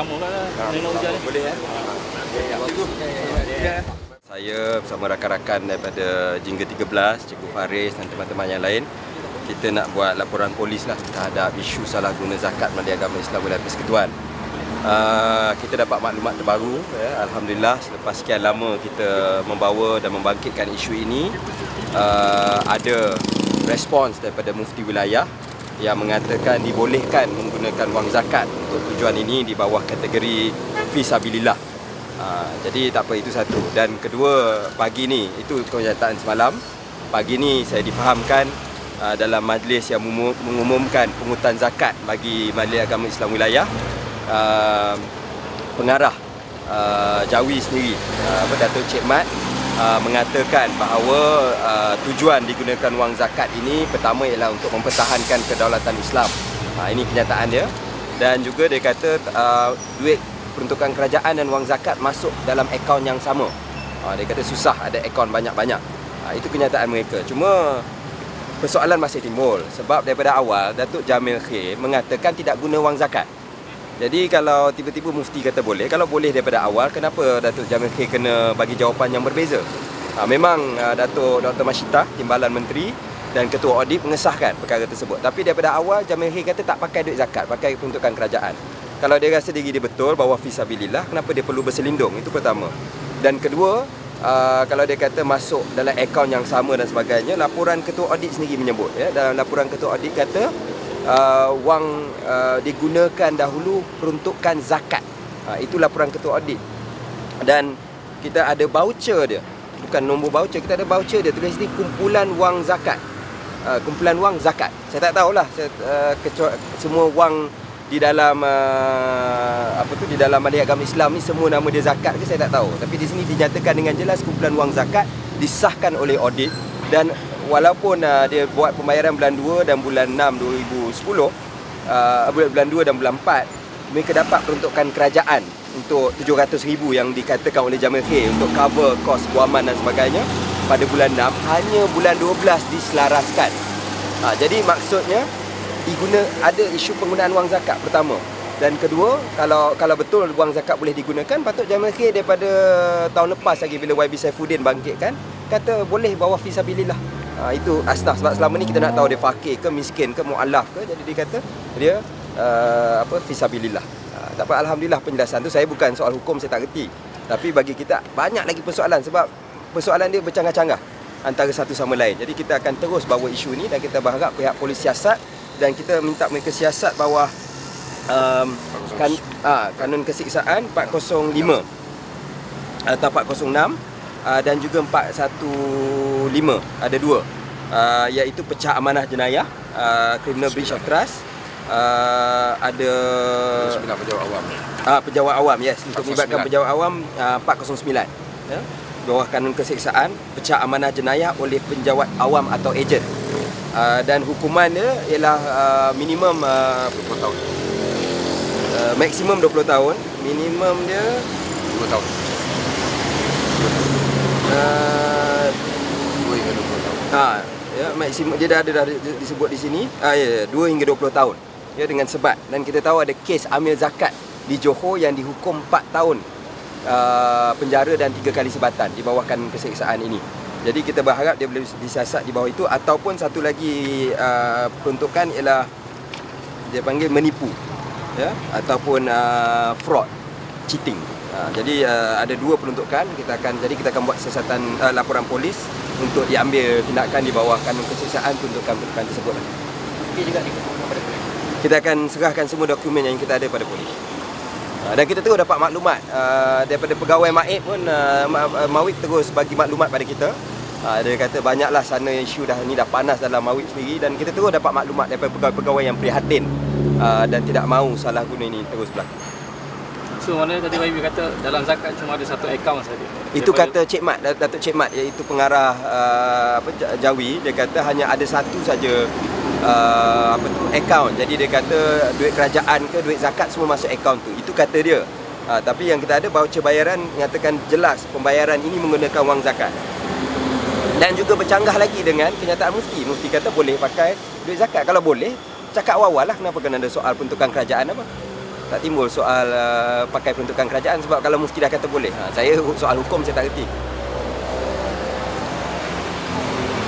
lama kan Nino hujan ni. Boleh Saya bersama rakan-rakan daripada Jingga 13, Cikgu Faris dan teman-teman yang lain, kita nak buat laporan polis lah terhadap isu salah guna zakat melalui agama Islam Wilayah Persekutuan. Kita dapat maklumat terbaru, Alhamdulillah, selepas sekian lama kita membawa dan membangkitkan isu ini, ada respons daripada Mufti Wilayah yang mengatakan dibolehkan menggunakan wang zakat untuk tujuan ini di bawah kategori fisabilillah. Jadi tak apa, itu satu. Dan kedua, pagi ni, itu kenyataan semalam, pagi ni saya difahamkan dalam majlis yang mengumumkan pungutan zakat bagi Majlis Agama Islam Wilayah, pengarah Jawi sendiri, Datuk Cik Mat, mengatakan bahawa tujuan digunakan wang zakat ini pertama ialah untuk mempertahankan kedaulatan Islam. Ini kenyataan dia. Dan juga dia kata duit peruntukan kerajaan dan wang zakat masuk dalam akaun yang sama. Dia kata susah ada akaun banyak-banyak. Itu kenyataan mereka. Cuma persoalan masih timbul sebab daripada awal Datuk Jamil Khair mengatakan tidak guna wang zakat. Jadi kalau tiba-tiba Mufti kata boleh, kalau boleh daripada awal, kenapa Datuk Jamil Khair kena bagi jawapan yang berbeza? Memang Datuk Dr. Masyitah, Timbalan Menteri dan Ketua Audit mengesahkan perkara tersebut. Tapi daripada awal Jamil Khair kata tak pakai duit zakat, pakai peruntukan kerajaan. Kalau dia rasa diri dia betul bahawa fisabilillah, kenapa dia perlu berselindung? Itu pertama. Dan kedua, kalau dia kata masuk dalam akaun yang sama dan sebagainya, laporan Ketua Audit sendiri menyebut, dalam laporan Ketua Audit kata wang digunakan dahulu peruntukan zakat. Itu laporan Ketua Audit. Dan kita ada voucher dia, bukan nombor voucher, kita ada voucher dia tulis di kumpulan wang zakat. Kumpulan wang zakat. Saya tak tahulah semua wang di dalam di dalam Majlis Agama Islam ni semua nama dia zakat ke, saya tak tahu. Tapi di sini dinyatakan dengan jelas kumpulan wang zakat disahkan oleh audit. Dan walaupun dia buat pembayaran bulan 2 dan bulan 6 2010, bulan 2 dan bulan 4, mereka dapat peruntukan kerajaan untuk 700,000 yang dikatakan oleh Jamil Khair untuk cover kos guaman dan sebagainya. Pada bulan 6, hanya bulan 12 diselaraskan. Jadi maksudnya ada isu penggunaan wang zakat pertama. Dan kedua, kalau betul wang zakat boleh digunakan, patut Jamil Khair daripada tahun lepas lagi bila YB Saifuddin bangkitkan, kata boleh bawa fisabilillah. Itu asnaf, sebab selama ni kita nak tahu dia fakir ke, miskin ke, mu'alaf ke. Jadi dia kata dia fisabilillah. Tak apa, alhamdulillah penjelasan tu. Saya bukan soal hukum, saya tak reti. Tapi bagi kita banyak lagi persoalan sebab persoalan dia bercanggah-canggah antara satu sama lain. Jadi kita akan terus bawa isu ni dan kita berharap pihak polis siasat dan kita minta mereka siasat bawah kanun kesiksaan 405 atau 406 dan juga 415, ada dua, iaitu pecah amanah jenayah, criminal breach of trust, ada pejabat awam. Pejabat awam, yes, untuk melibatkan pejabat awam 409, bawah kanun kesiksaan pecah amanah jenayah oleh penjawat awam atau ejen. Dan hukuman dia ialah minimum 20 tahun. Maksimum 20 tahun, minimum dia 20 tahun. 2 hingga 20 tahun. Maksimum dia dah disebut di sini. 2 hingga 20 tahun. Ya, dengan sebat. Dan kita tahu ada kes amil zakat di Johor yang dihukum 4 tahun penjara dan 3 kali sebatan di bawah kanun kesiksaan ini. Jadi kita berharap dia boleh disiasat di bawah itu. Ataupun satu lagi peruntukan ialah dia panggil menipu, ataupun fraud, cheating. Jadi ada dua peruntukan. Kita akan buat siasatan laporan polis untuk diambil tindakan di bawah kanun kesiksaan peruntukan tersebut. Kita akan serahkan semua dokumen yang kita ada pada polis. Dan kita terus dapat maklumat daripada pegawai MAIB pun, Mawib terus bagi maklumat pada kita. Dia kata banyaklah sana isu dah panas dalam Mawib sendiri, dan kita terus dapat maklumat daripada pegawai-pegawai yang prihatin dan tidak mahu salah guna ini terus berlaku. So maknanya tadi YB kata dalam zakat cuma ada satu akaun saja. Itu kata Cik Mat, Datuk Cik Mat, iaitu pengarah Jawi. Dia kata hanya ada satu saja akaun. Jadi dia kata duit kerajaan ke duit zakat semua masuk akaun tu. Itu kata dia. Tapi yang kita ada voucher bayaran menyatakan jelas pembayaran ini menggunakan wang zakat. Dan juga bercanggah lagi dengan kenyataan Mufti. Mufti kata boleh pakai duit zakat. Kalau boleh, cakap awal lah, kenapa kena ada soal peruntukan kerajaan apa? tak timbul soal pakai peruntukan kerajaan, sebab kalau mufti dah kata boleh. Saya soal hukum saya tak reti.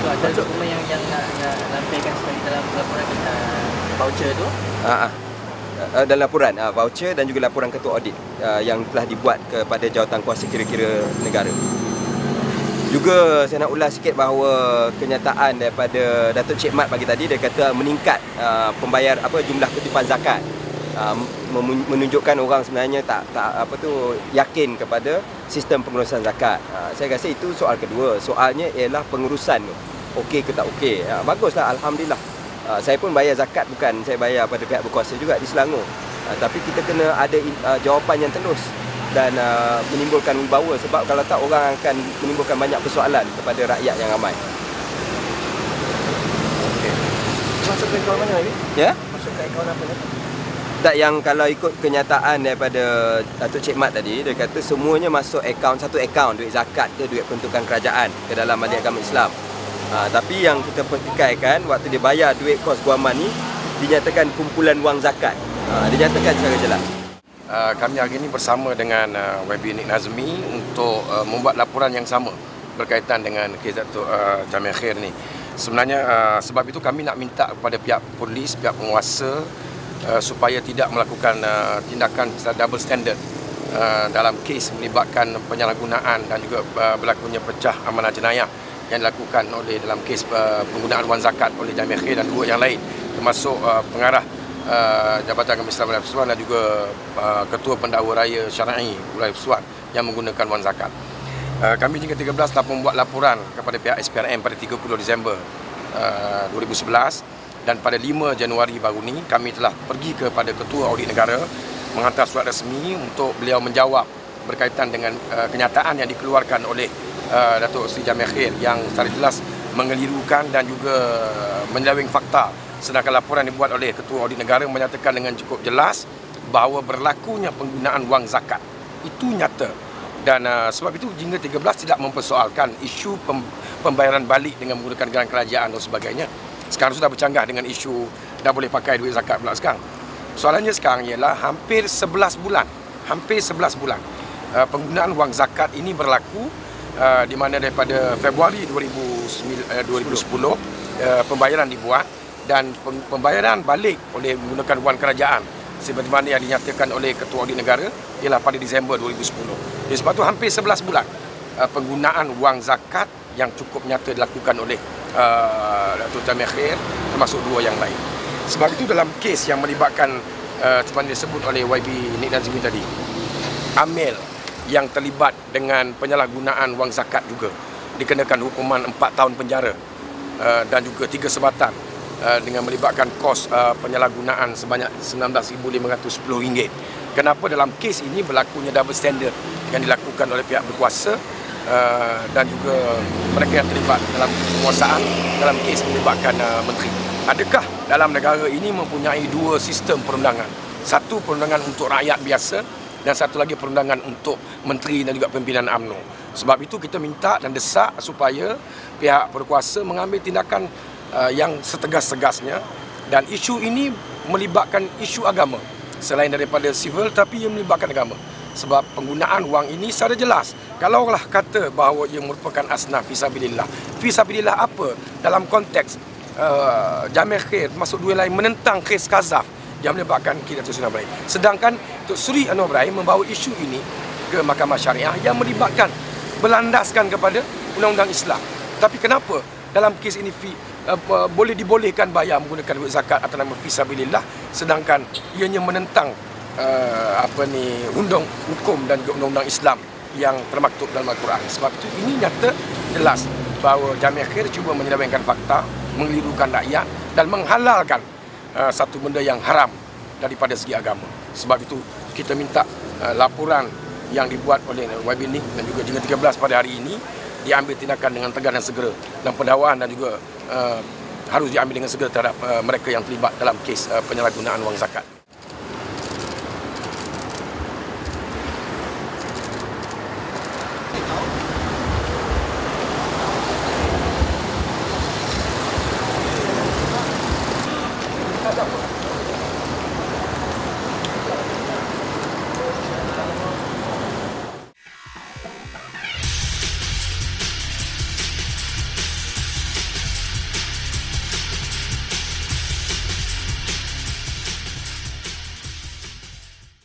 So, ada dokumen yang nak lampirkan sekali dalam laporan voucher tu? Dalam laporan voucher dan juga laporan ketua audit yang telah dibuat kepada jawatan kuasa kira-kira negara. Juga saya nak ulas sikit bahawa kenyataan daripada Datuk Cik Mat pagi tadi, dia kata meningkat pembayar jumlah kutipan zakat, menunjukkan orang sebenarnya tak yakin kepada sistem pengurusan zakat. Saya rasa itu soal kedua. Soalnya ialah pengurusan okey ke tak okey. Baguslah, alhamdulillah. Saya pun bayar zakat, bukan saya bayar pada pihak berkuasa juga di Selangor. Tapi kita kena ada jawapan yang telus dan menimbulkan wibawa, sebab kalau tak orang akan menimbulkan banyak persoalan kepada rakyat yang ramai. Okey. Masuk ke akaun mana lagi? Ya? Masuk ke akaun apa ni? Tak, yang kalau ikut kenyataan daripada Datuk Cik Mat tadi, dia kata semuanya masuk satu akaun, duit zakat ke duit peruntukan kerajaan ke dalam balik agama Islam. Tapi yang kita pertikaikan, waktu dia bayar duit kos guaman ni, dinyatakan kumpulan wang zakat. Dinyatakan secara jelas. Kami hari ini bersama dengan YB Nik Nazmi untuk membuat laporan yang sama berkaitan dengan kes Datuk Jamil Khair ni. Sebenarnya sebab itu kami nak minta kepada pihak polis, pihak penguasa supaya tidak melakukan tindakan double standard dalam kes melibatkan penyalahgunaan dan juga berlakunya pecah amanah jenayah yang dilakukan oleh dalam kes penggunaan wang zakat oleh Jamil Khair dan dua yang lain, termasuk pengarah Jabatan Agama Islam Wilayah Persekutuan dan juga Ketua Pendakwa Raya Syar'i Wilayah Persekutuan yang menggunakan wang zakat. Kami hingga 13 telah membuat laporan kepada pihak SPRM pada 30 Disember 2011, dan pada 5 Januari baru ni kami telah pergi kepada Ketua Audit Negara menghantar surat resmi untuk beliau menjawab berkaitan dengan kenyataan yang dikeluarkan oleh Datuk Seri Jamil Khair yang secara jelas mengelirukan dan juga menyeleweng fakta. Sedangkan laporan dibuat oleh Ketua Audit Negara menyatakan dengan cukup jelas bahawa berlakunya penggunaan wang zakat itu nyata, dan sebab itu hingga 13 tidak mempersoalkan isu pembayaran balik dengan menggunakan geran kerajaan dan sebagainya. Sekarang sudah bercanggah dengan isu dah boleh pakai duit zakat pula sekarang. Soalannya sekarang ialah hampir 11 bulan penggunaan wang zakat ini berlaku, di mana daripada Februari 2010 pembayaran dibuat dan pembayaran balik oleh menggunakan wang kerajaan seperti mana yang dinyatakan oleh Ketua Audit Negara ialah pada Disember 2010. Jadi sebab itu hampir 11 bulan penggunaan wang zakat yang cukup nyata dilakukan oleh Datuk Jamil Khair termasuk dua yang lain. Sebab itu dalam kes yang melibatkan seperti disebut oleh YB Nik Nazmi tadi, Amel yang terlibat dengan penyalahgunaan wang zakat juga dikenakan hukuman 4 tahun penjara dan juga 3 sebatan dengan melibatkan kos penyalahgunaan sebanyak RM19,510. Kenapa dalam kes ini berlakunya double standard yang dilakukan oleh pihak berkuasa dan juga mereka yang terlibat dalam penguasaan dalam kes melibatkan menteri? Adakah dalam negara ini mempunyai dua sistem perundangan? Satu perundangan untuk rakyat biasa dan satu lagi perundangan untuk menteri dan juga pimpinan UMNO. Sebab itu kita minta dan desak supaya pihak berkuasa mengambil tindakan yang setegas-tegasnya, dan isu ini melibatkan isu agama selain daripada sivil, tapi ia melibatkan agama. Sebab penggunaan wang ini secara jelas, kalaulah kata bahawa ia merupakan asnaf fisabilillah. Fisabilillah apa dalam konteks Jamil Khair masuk dua lain menentang kes Kazaf yang melibatkan Datuk Seri Anwar Ibrahim. Sedangkan Datuk Seri Anwar Ibrahim membawa isu ini ke Mahkamah Syariah yang melibatkan berlandaskan kepada undang-undang Islam. Tapi kenapa dalam kes ini boleh dibolehkan bayar menggunakan duit zakat atas nama fisabilillah, sedangkan ianya menentang undang hukum dan juga undang-undang Islam yang termaktub dalam Al-Quran. Sebab itu ini nyata jelas bahawa Jamil Khair cuba menyelewengkan fakta, mengelirukan rakyat dan menghalalkan satu benda yang haram daripada segi agama. Sebab itu kita minta laporan yang dibuat oleh YB Nik dan juga Jingga 13 pada hari ini diambil tindakan dengan tegas dan segera, dan pendakwaan dan juga harus diambil dengan segera terhadap mereka yang terlibat dalam kes penyalahgunaan wang zakat. Tak apa.